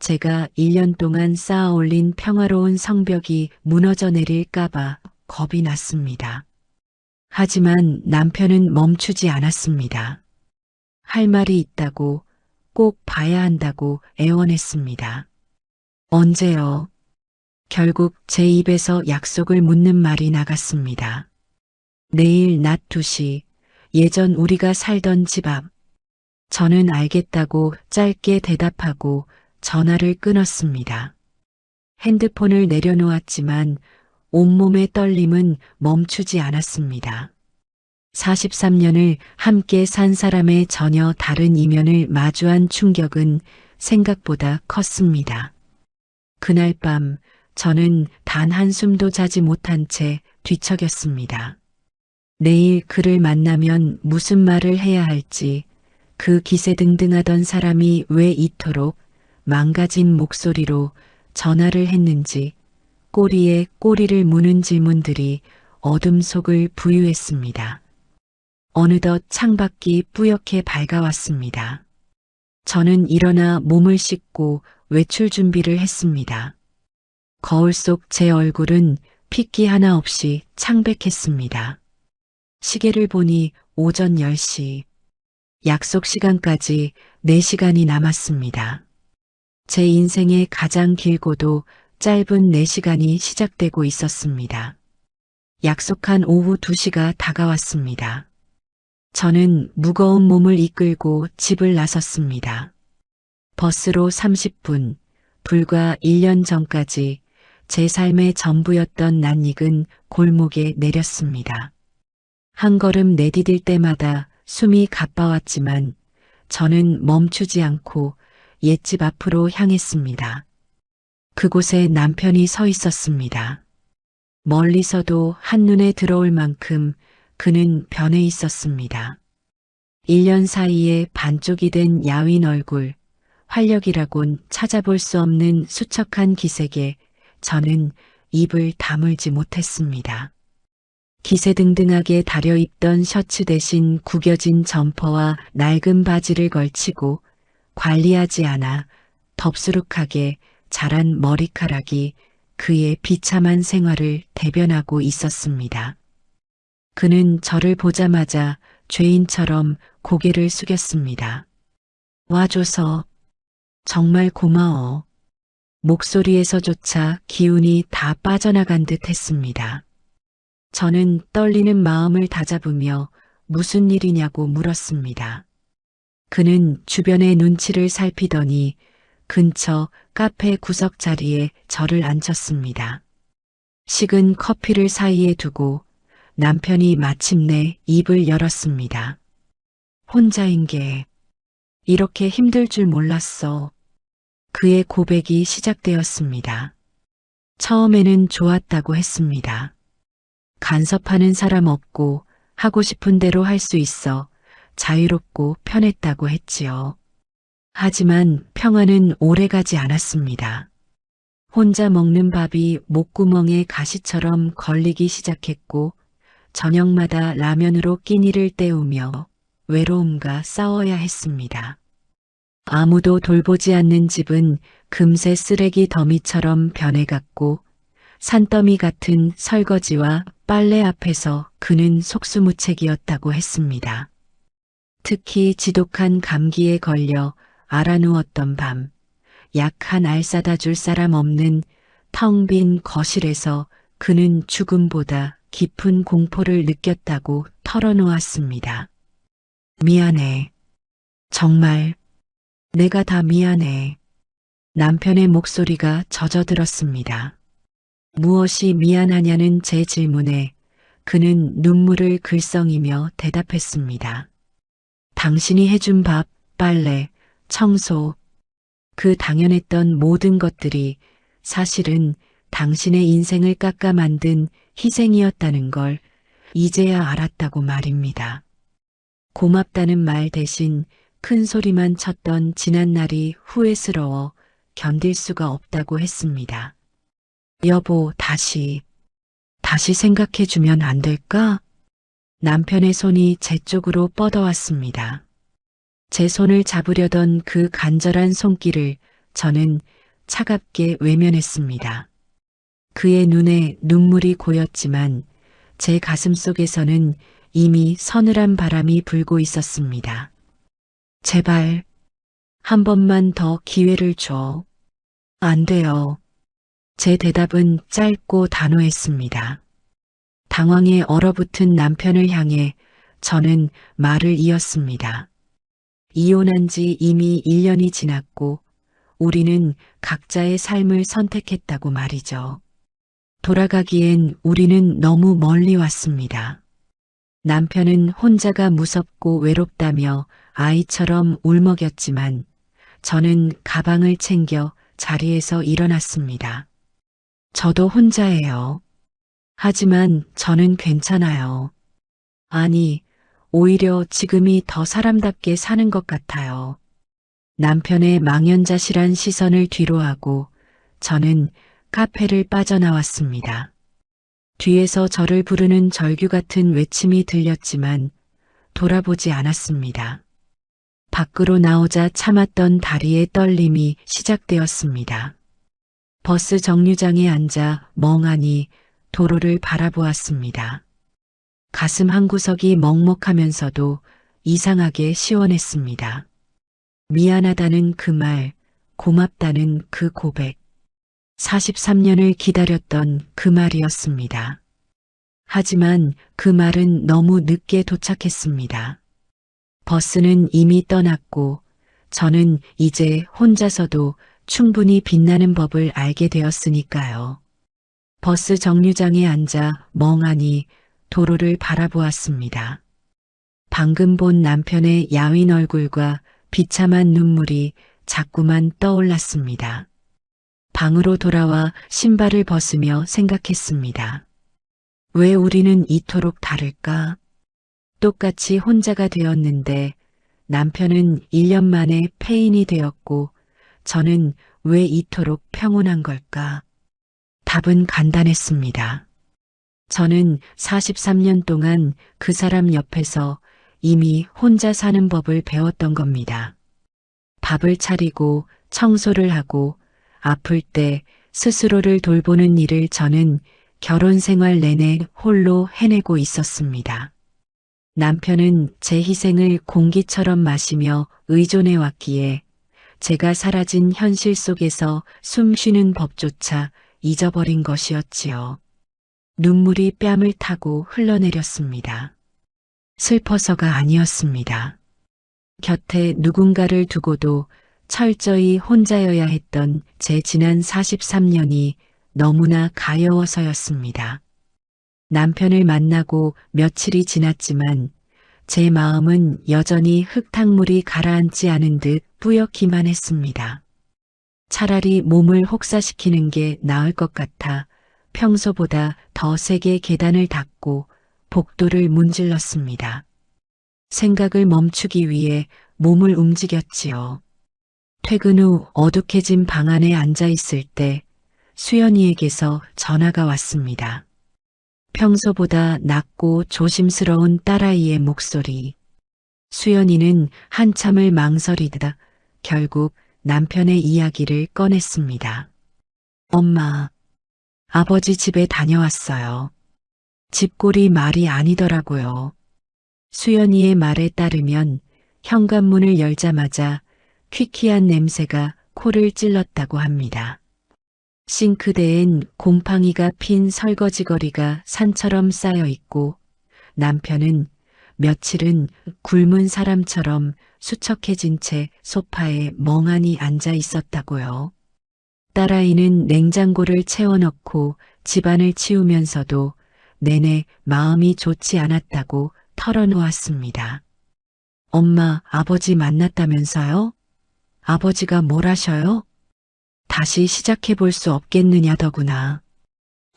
제가 1년 동안 쌓아올린 평화로운 성벽이 무너져 내릴까봐 겁이 났습니다. 하지만 남편은 멈추지 않았습니다. 할 말이 있다고, 꼭 봐야 한다고 애원했습니다. 언제요? 결국 제 입에서 약속을 묻는 말이 나갔습니다. 내일 낮 2시, 예전 우리가 살던 집 앞. 저는 알겠다고 짧게 대답하고 전화를 끊었습니다. 핸드폰을 내려놓았지만 온몸의 떨림은 멈추지 않았습니다. 43년을 함께 산 사람의 전혀 다른 이면을 마주한 충격은 생각보다 컸습니다. 그날 밤 저는 단 한숨도 자지 못한 채 뒤척였습니다. 내일 그를 만나면 무슨 말을 해야 할지, 그 기세등등하던 사람이 왜 이토록 망가진 목소리로 전화를 했는지 꼬리에 꼬리를 무는 질문들이 어둠 속을 부유했습니다. 어느덧 창밖이 뿌옇게 밝아왔습니다. 저는 일어나 몸을 씻고 외출 준비를 했습니다. 거울 속 제 얼굴은 핏기 하나 없이 창백했습니다. 시계를 보니 오전 10시. 약속 시간까지 4시간이 남았습니다. 제 인생의 가장 길고도 짧은 4시간이 시작되고 있었습니다. 약속한 오후 2시가 다가왔습니다. 저는 무거운 몸을 이끌고 집을 나섰습니다. 버스로 30분, 불과 1년 전까지 제 삶의 전부였던 낯익은 골목에 내렸습니다. 한 걸음 내디딜 때마다 숨이 가빠왔지만 저는 멈추지 않고 옛집 앞으로 향했습니다. 그곳에 남편이 서 있었습니다. 멀리서도 한눈에 들어올 만큼 그는 변해 있었습니다. 1년 사이에 반쪽이 된 야윈 얼굴, 활력이라곤 찾아볼 수 없는 수척한 기색에 저는 입을 다물지 못했습니다. 기세등등하게 다려입던 셔츠 대신 구겨진 점퍼와 낡은 바지를 걸치고 관리하지 않아 덥수룩하게 자란 머리카락이 그의 비참한 생활을 대변하고 있었습니다. 그는 저를 보자마자 죄인처럼 고개를 숙였습니다. 와줘서 정말 고마워. 목소리에서조차 기운이 다 빠져나간 듯 했습니다. 저는 떨리는 마음을 다잡으며 무슨 일이냐고 물었습니다. 그는 주변의 눈치를 살피더니 근처 카페 구석 자리에 저를 앉혔습니다. 식은 커피를 사이에 두고 남편이 마침내 입을 열었습니다. 혼자인 게 이렇게 힘들 줄 몰랐어. 그의 고백이 시작되었습니다. 처음에는 좋았다고 했습니다. 간섭하는 사람 없고 하고 싶은 대로 할 수 있어 자유롭고 편했다고 했지요. 하지만 평화는 오래가지 않았습니다. 혼자 먹는 밥이 목구멍에 가시처럼 걸리기 시작했고 저녁마다 라면으로 끼니를 때우며 외로움과 싸워야 했습니다. 아무도 돌보지 않는 집은 금세 쓰레기 더미처럼 변해갔고 산더미 같은 설거지와 빨래 앞에서 그는 속수무책이었다고 했습니다. 특히 지독한 감기에 걸려 알아누웠던 밤, 약한 알 사다 줄 사람 없는 텅 빈 거실에서 그는 죽음보다 깊은 공포를 느꼈다고 털어놓았습니다. 미안해. 정말 내가 다 미안해. 남편의 목소리가 젖어들었습니다. 무엇이 미안하냐는 제 질문에 그는 눈물을 글썽이며 대답했습니다. 당신이 해준 밥, 빨래, 청소, 그 당연했던 모든 것들이 사실은 당신의 인생을 깎아 만든 희생이었다는 걸 이제야 알았다고 말입니다. 고맙다는 말 대신 큰 소리만 쳤던 지난 날이 후회스러워 견딜 수가 없다고 했습니다. 여보, 다시 생각해주면 안 될까? 남편의 손이 제 쪽으로 뻗어왔습니다. 제 손을 잡으려던 그 간절한 손길을 저는 차갑게 외면했습니다. 그의 눈에 눈물이 고였지만 제 가슴 속에서는 이미 서늘한 바람이 불고 있었습니다. 제발 한 번만 더 기회를 줘. 안 돼요. 제 대답은 짧고 단호했습니다. 당황에 얼어붙은 남편을 향해 저는 말을 이었습니다. 이혼한 지 이미 1년이 지났고 우리는 각자의 삶을 선택했다고 말이죠. 돌아가기엔 우리는 너무 멀리 왔습니다. 남편은 혼자가 무섭고 외롭다며 아이처럼 울먹였지만 저는 가방을 챙겨 자리에서 일어났습니다. 저도 혼자예요. 하지만 저는 괜찮아요. 아니, 오히려 지금이 더 사람답게 사는 것 같아요. 남편의 망연자실한 시선을 뒤로하고 저는 카페를 빠져나왔습니다. 뒤에서 저를 부르는 절규 같은 외침이 들렸지만 돌아보지 않았습니다. 밖으로 나오자 참았던 다리의 떨림이 시작되었습니다. 버스 정류장에 앉아 멍하니 도로를 바라보았습니다. 가슴 한구석이 먹먹하면서도 이상하게 시원했습니다. 미안하다는 그 말, 고맙다는 그 고백. 43년을 기다렸던 그 말이었습니다. 하지만 그 말은 너무 늦게 도착했습니다. 버스는 이미 떠났고 저는 이제 혼자서도 충분히 빛나는 법을 알게 되었으니까요. 버스 정류장에 앉아 멍하니 도로를 바라보았습니다. 방금 본 남편의 야윈 얼굴과 비참한 눈물이 자꾸만 떠올랐습니다. 방으로 돌아와 신발을 벗으며 생각했습니다. 왜 우리는 이토록 다를까? 똑같이 혼자가 되었는데 남편은 1년 만에 폐인이 되었고 저는 왜 이토록 평온한 걸까? 답은 간단했습니다. 저는 43년 동안 그 사람 옆에서 이미 혼자 사는 법을 배웠던 겁니다. 밥을 차리고 청소를 하고 아플 때 스스로를 돌보는 일을 저는 결혼 생활 내내 홀로 해내고 있었습니다. 남편은 제 희생을 공기처럼 마시며 의존해 왔기에 제가 사라진 현실 속에서 숨 쉬는 법조차 잊어버린 것이었지요. 눈물이 뺨을 타고 흘러내렸습니다. 슬퍼서가 아니었습니다. 곁에 누군가를 두고도 철저히 혼자여야 했던 제 지난 43년이 너무나 가여워서였습니다. 남편을 만나고 며칠이 지났지만 제 마음은 여전히 흙탕물이 가라앉지 않은 듯 뿌옇기만 했습니다. 차라리 몸을 혹사시키는 게 나을 것 같아 평소보다 더 세게 계단을 닦고 복도를 문질렀습니다. 생각을 멈추기 위해 몸을 움직였지요. 퇴근 후 어둑해진 방 안에 앉아 있을 때 수연이에게서 전화가 왔습니다. 평소보다 낮고 조심스러운 딸아이의 목소리. 수연이는 한참을 망설이다 결국 남편의 이야기를 꺼냈습니다. 엄마, 아버지 집에 다녀왔어요. 집골이 말이 아니더라고요. 수연이의 말에 따르면 현관문을 열자마자 퀴퀴한 냄새가 코를 찔렀다고 합니다. 싱크대엔 곰팡이가 핀 설거지거리가 산처럼 쌓여 있고 남편은 며칠은 굶은 사람처럼 수척해진 채 소파에 멍하니 앉아 있었다고요. 딸아이는 냉장고를 채워넣고 집안을 치우면서도 내내 마음이 좋지 않았다고 털어놓았습니다. 엄마, 아버지 만났다면서요? 아버지가 뭘 하셔요? 다시 시작해 볼 수 없겠느냐더구나.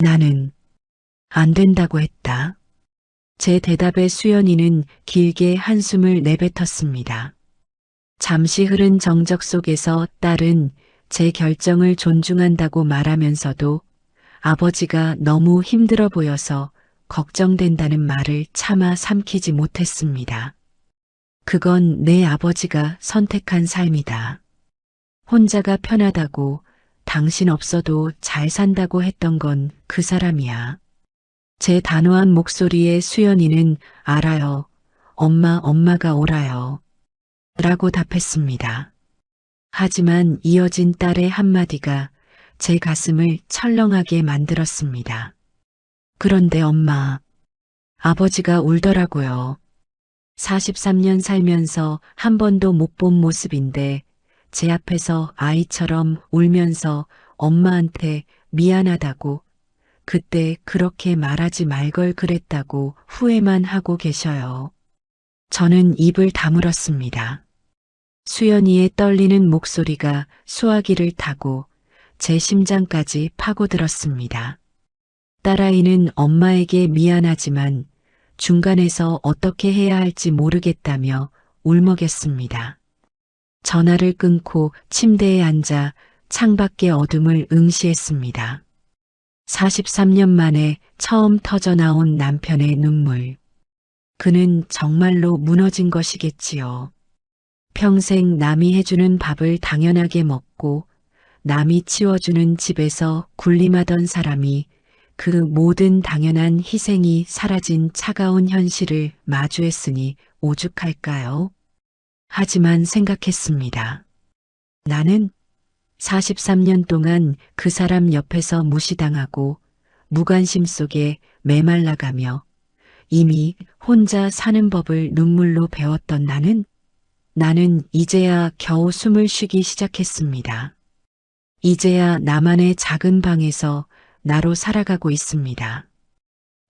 나는 안 된다고 했다. 제 대답에 수연이는 길게 한숨을 내뱉었습니다. 잠시 흐른 정적 속에서 딸은 제 결정을 존중한다고 말하면서도 아버지가 너무 힘들어 보여서 걱정된다는 말을 차마 삼키지 못했습니다. 그건 내 아버지가 선택한 삶이다. 혼자가 편하다고 당신 없어도 잘 산다고 했던 건 그 사람이야. 제 단호한 목소리에 수연이는 알아요. 엄마가 옳아요. 라고 답했습니다. 하지만 이어진 딸의 한마디가 제 가슴을 철렁하게 만들었습니다. 그런데 엄마, 아버지가 울더라고요. 43년 살면서 한 번도 못 본 모습인데 제 앞에서 아이처럼 울면서 엄마한테 미안하다고 그때 그렇게 말하지 말 걸 그랬다고 후회만 하고 계셔요. 저는 입을 다물었습니다. 수연이의 떨리는 목소리가 수화기를 타고 제 심장까지 파고들었습니다. 딸아이는 엄마에게 미안하지만 중간에서 어떻게 해야 할지 모르겠다며 울먹였습니다. 전화를 끊고 침대에 앉아 창밖의 어둠을 응시했습니다. 43년 만에 처음 터져나온 남편의 눈물. 그는 정말로 무너진 것이겠지요. 평생 남이 해주는 밥을 당연하게 먹고 남이 치워주는 집에서 군림하던 사람이 그 모든 당연한 희생이 사라진 차가운 현실을 마주했으니 오죽할까요? 하지만 생각했습니다. 나는 43년 동안 그 사람 옆에서 무시당하고 무관심 속에 메말라가며 이미 혼자 사는 법을 눈물로 배웠던 나는 이제야 겨우 숨을 쉬기 시작했습니다. 이제야 나만의 작은 방에서 나로 살아가고 있습니다.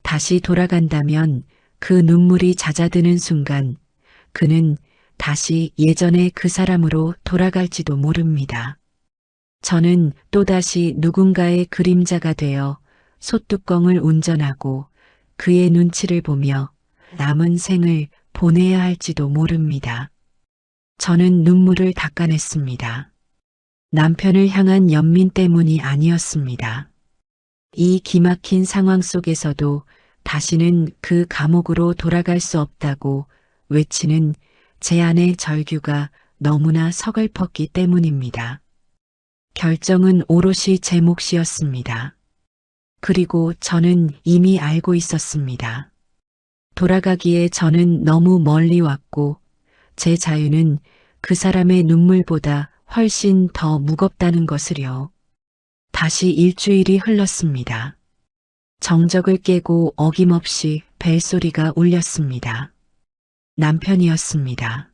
다시 돌아간다면 그 눈물이 잦아드는 순간 그는 다시 예전의 그 사람으로 돌아갈지도 모릅니다. 저는 또다시 누군가의 그림자가 되어 소뚜껑을 운전하고 그의 눈치를 보며 남은 생을 보내야 할지도 모릅니다. 저는 눈물을 닦아냈습니다. 남편을 향한 연민 때문이 아니었습니다. 이 기막힌 상황 속에서도 다시는 그 감옥으로 돌아갈 수 없다고 외치는 제 안의 절규가 너무나 서글펐기 때문입니다. 결정은 오롯이 제 몫이었습니다. 그리고 저는 이미 알고 있었습니다. 돌아가기에 저는 너무 멀리 왔고 제 자유는 그 사람의 눈물보다 훨씬 더 무겁다는 것을요. 다시 일주일이 흘렀습니다. 정적을 깨고 어김없이 벨소리가 울렸습니다. 남편이었습니다.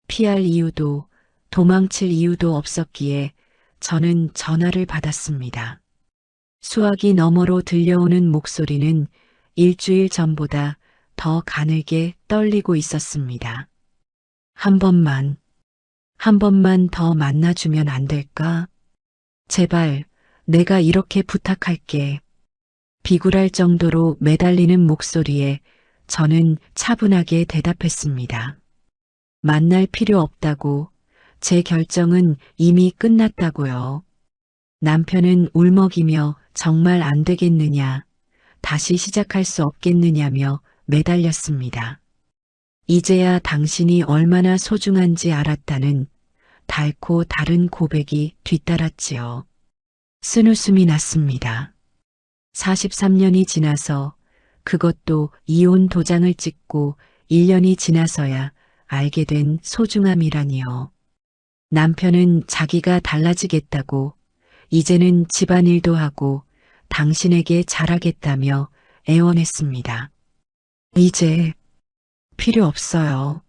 피할 이유도 도망칠 이유도 없었기에 저는 전화를 받았습니다. 수화기 너머로 들려오는 목소리는 일주일 전보다 더 가늘게 떨리고 있었습니다. 한 번만 더 만나주면 안 될까? 제발, 내가 이렇게 부탁할게. 비굴할 정도로 매달리는 목소리에 저는 차분하게 대답했습니다. 만날 필요 없다고, 제 결정은 이미 끝났다고요. 남편은 울먹이며 정말 안 되겠느냐, 다시 시작할 수 없겠느냐며 매달렸습니다. 이제야 당신이 얼마나 소중한지 알았다는 달고 다른 고백이 뒤따랐지요. 쓴웃음이 났습니다. 43년이 지나서 그것도 이혼 도장을 찍고 1년이 지나서야 알게 된 소중함이라니요. 남편은 자기가 달라지겠다고, 이제는 집안일도 하고 당신에게 잘하겠다며 애원했습니다. 이제 필요 없어요.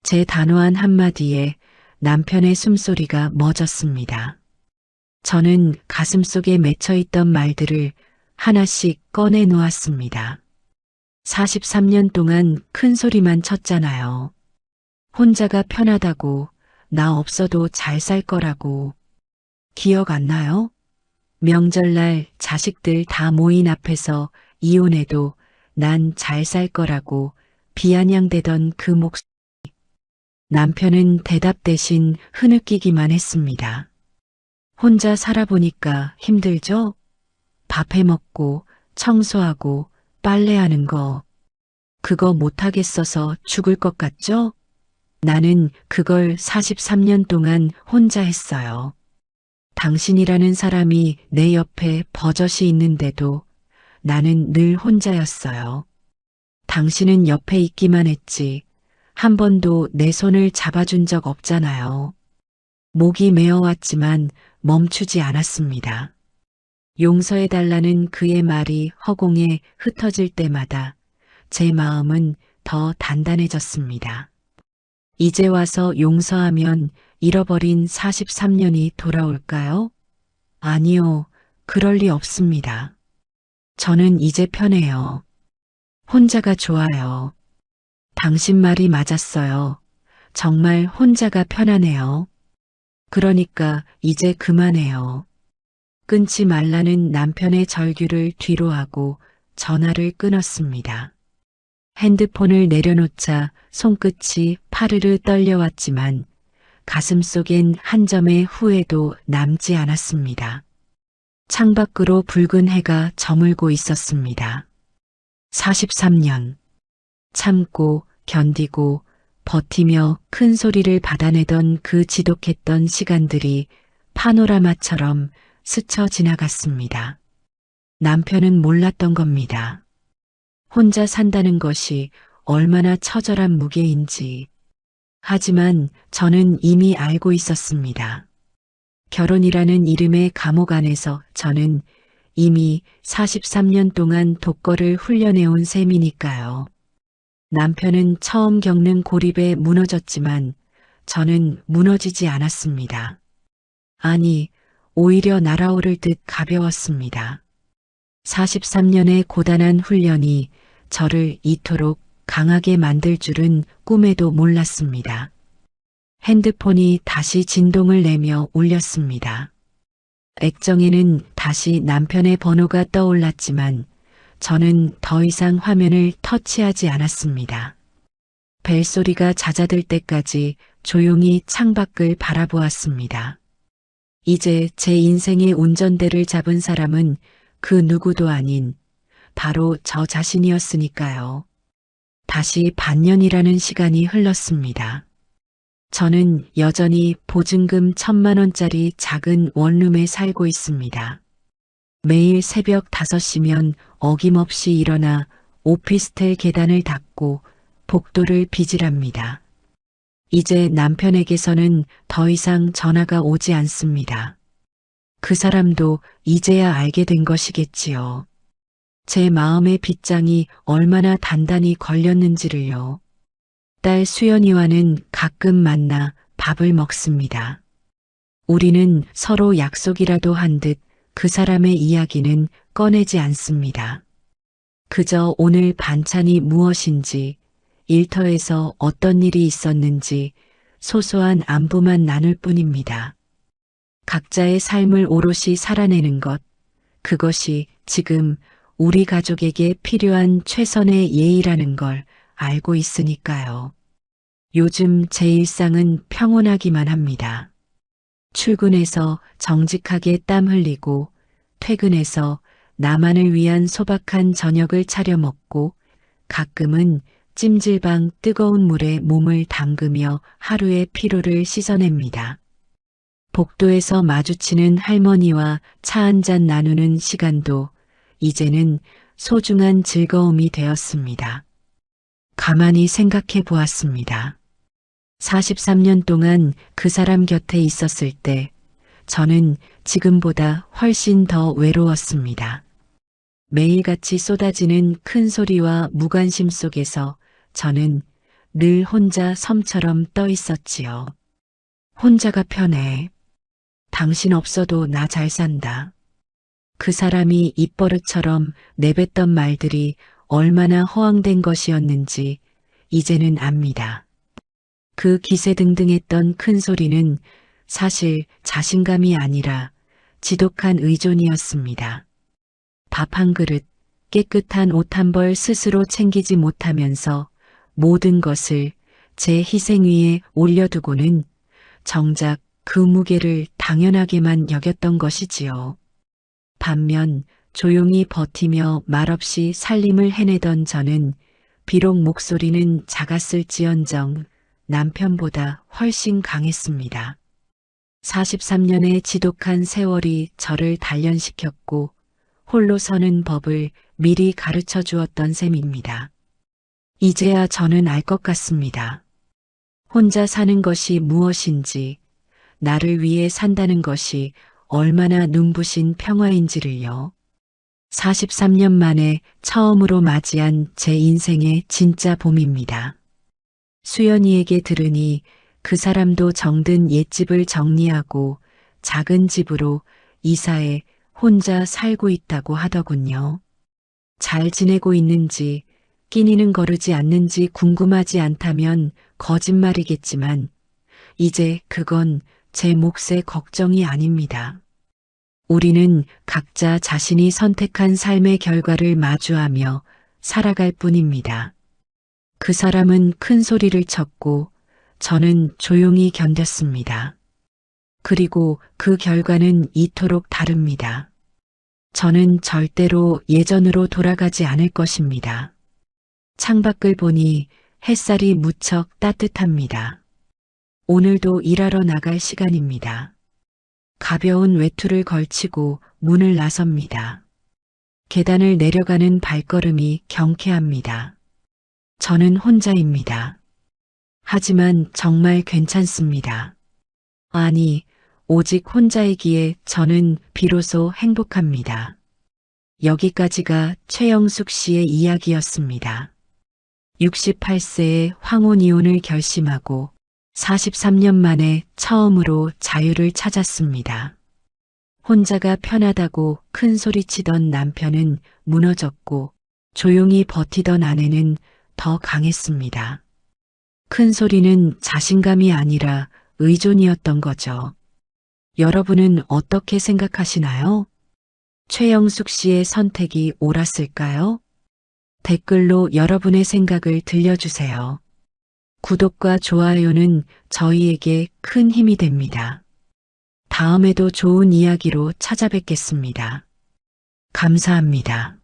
제 단호한 한마디에 남편의 숨소리가 멎었습니다. 저는 가슴속에 맺혀있던 말들을 하나씩 꺼내 놓았습니다. 43년 동안 큰 소리만 쳤잖아요. 혼자가 편하다고, 나 없어도 잘 살 거라고. 기억 안 나요? 명절날 자식들 다 모인 앞에서 이혼해도 난 잘 살 거라고 비아냥대던 그 목소리. 남편은 대답 대신 흐느끼기만 했습니다. 혼자 살아보니까 힘들죠? 밥 해먹고 청소하고 빨래하는 거. 그거 못하겠어서 죽을 것 같죠? 나는 그걸 43년 동안 혼자 했어요. 당신이라는 사람이 내 옆에 버젓이 있는데도 나는 늘 혼자였어요. 당신은 옆에 있기만 했지 한 번도 내 손을 잡아준 적 없잖아요. 목이 메어왔지만 멈추지 않았습니다. 용서해달라는 그의 말이 허공에 흩어질 때마다 제 마음은 더 단단해졌습니다. 이제 와서 용서하면 잃어버린 43년이 돌아올까요? 아니요, 그럴 리 없습니다. 저는 이제 편해요. 혼자가 좋아요. 당신 말이 맞았어요. 정말 혼자가 편하네요. 그러니까 이제 그만해요. 끊지 말라는 남편의 절규를 뒤로하고 전화를 끊었습니다. 핸드폰을 내려놓자 손끝이 파르르 떨려왔지만 가슴속엔 한 점의 후회도 남지 않았습니다. 창밖으로 붉은 해가 저물고 있었습니다. 43년. 참고 견디고 버티며 큰 소리를 받아내던 그 지독했던 시간들이 파노라마처럼 스쳐 지나갔습니다. 남편은 몰랐던 겁니다. 혼자 산다는 것이 얼마나 처절한 무게인지. 하지만 저는 이미 알고 있었습니다. 결혼이라는 이름의 감옥 안에서 저는 이미 43년 동안 독거를 훈련해온 셈이니까요. 남편은 처음 겪는 고립에 무너졌지만 저는 무너지지 않았습니다. 아니, 오히려 날아오를 듯 가벼웠습니다. 43년의 고단한 훈련이 저를 이토록 강하게 만들 줄은 꿈에도 몰랐습니다. 핸드폰이 다시 진동을 내며 울렸습니다. 액정에는 다시 남편의 번호가 떠올랐지만 저는 더 이상 화면을 터치하지 않았습니다. 벨소리가 잦아들 때까지 조용히 창밖을 바라보았습니다. 이제 제 인생의 운전대를 잡은 사람은 그 누구도 아닌 바로 저 자신이었으니까요. 다시 반년이라는 시간이 흘렀습니다. 저는 여전히 보증금 1,000만 원짜리 작은 원룸에 살고 있습니다. 매일 새벽 5시면 어김없이 일어나 오피스텔 계단을 닦고 복도를 비질합니다. 이제 남편에게서는 더 이상 전화가 오지 않습니다. 그 사람도 이제야 알게 된 것이겠지요. 제 마음의 빗장이 얼마나 단단히 걸렸는지를요. 딸 수연이와는 가끔 만나 밥을 먹습니다. 우리는 서로 약속이라도 한 듯 그 사람의 이야기는 꺼내지 않습니다. 그저 오늘 반찬이 무엇인지, 일터에서 어떤 일이 있었는지 소소한 안부만 나눌 뿐입니다. 각자의 삶을 오롯이 살아내는 것, 그것이 지금 우리 가족에게 필요한 최선의 예의라는 걸 알고 있으니까요. 요즘 제 일상은 평온하기만 합니다. 출근해서 정직하게 땀 흘리고 퇴근해서 나만을 위한 소박한 저녁을 차려 먹고 가끔은 찜질방 뜨거운 물에 몸을 담그며 하루의 피로를 씻어냅니다. 복도에서 마주치는 할머니와 차 한잔 나누는 시간도 이제는 소중한 즐거움이 되었습니다. 가만히 생각해 보았습니다. 43년 동안 그 사람 곁에 있었을 때 저는 지금보다 훨씬 더 외로웠습니다. 매일같이 쏟아지는 큰 소리와 무관심 속에서 저는 늘 혼자 섬처럼 떠 있었지요. 혼자가 편해. 당신 없어도 나 잘 산다. 그 사람이 입버릇처럼 내뱉던 말들이 얼마나 허황된 것이었는지 이제는 압니다. 그 기세등등했던 큰 소리는 사실 자신감이 아니라 지독한 의존이었습니다. 밥 한 그릇, 깨끗한 옷 한 벌 스스로 챙기지 못하면서 모든 것을 제 희생 위에 올려두고는 정작 그 무게를 당연하게만 여겼던 것이지요. 반면 조용히 버티며 말없이 살림을 해내던 저는 비록 목소리는 작았을지언정 남편보다 훨씬 강했습니다. 43년의 지독한 세월이 저를 단련시켰고 홀로 서는 법을 미리 가르쳐 주었던 셈입니다. 이제야 저는 알 것 같습니다. 혼자 사는 것이 무엇인지, 나를 위해 산다는 것이 얼마나 눈부신 평화인지를요. 43년 만에 처음으로 맞이한 제 인생의 진짜 봄입니다. 수연이에게 들으니 그 사람도 정든 옛집을 정리하고 작은 집으로 이사해 혼자 살고 있다고 하더군요. 잘 지내고 있는지 끼니는 거르지 않는지 궁금하지 않다면 거짓말이겠지만 이제 그건 제 몫의 걱정이 아닙니다. 우리는 각자 자신이 선택한 삶의 결과를 마주하며 살아갈 뿐입니다. 그 사람은 큰 소리를 쳤고 저는 조용히 견뎠습니다. 그리고 그 결과는 이토록 다릅니다. 저는 절대로 예전으로 돌아가지 않을 것입니다. 창밖을 보니 햇살이 무척 따뜻합니다. 오늘도 일하러 나갈 시간입니다. 가벼운 외투를 걸치고 문을 나섭니다. 계단을 내려가는 발걸음이 경쾌합니다. 저는 혼자입니다. 하지만 정말 괜찮습니다. 아니, 오직 혼자이기에 저는 비로소 행복합니다. 여기까지가 최영숙 씨의 이야기였습니다. 68세에 황혼 이혼을 결심하고 43년 만에 처음으로 자유를 찾았습니다. 혼자가 편하다고 큰 소리치던 남편은 무너졌고 조용히 버티던 아내는 더 강했습니다. 큰 소리는 자신감이 아니라 의존이었던 거죠. 여러분은 어떻게 생각하시나요? 최영숙 씨의 선택이 옳았을까요? 댓글로 여러분의 생각을 들려주세요. 구독과 좋아요는 저희에게 큰 힘이 됩니다. 다음에도 좋은 이야기로 찾아뵙겠습니다. 감사합니다.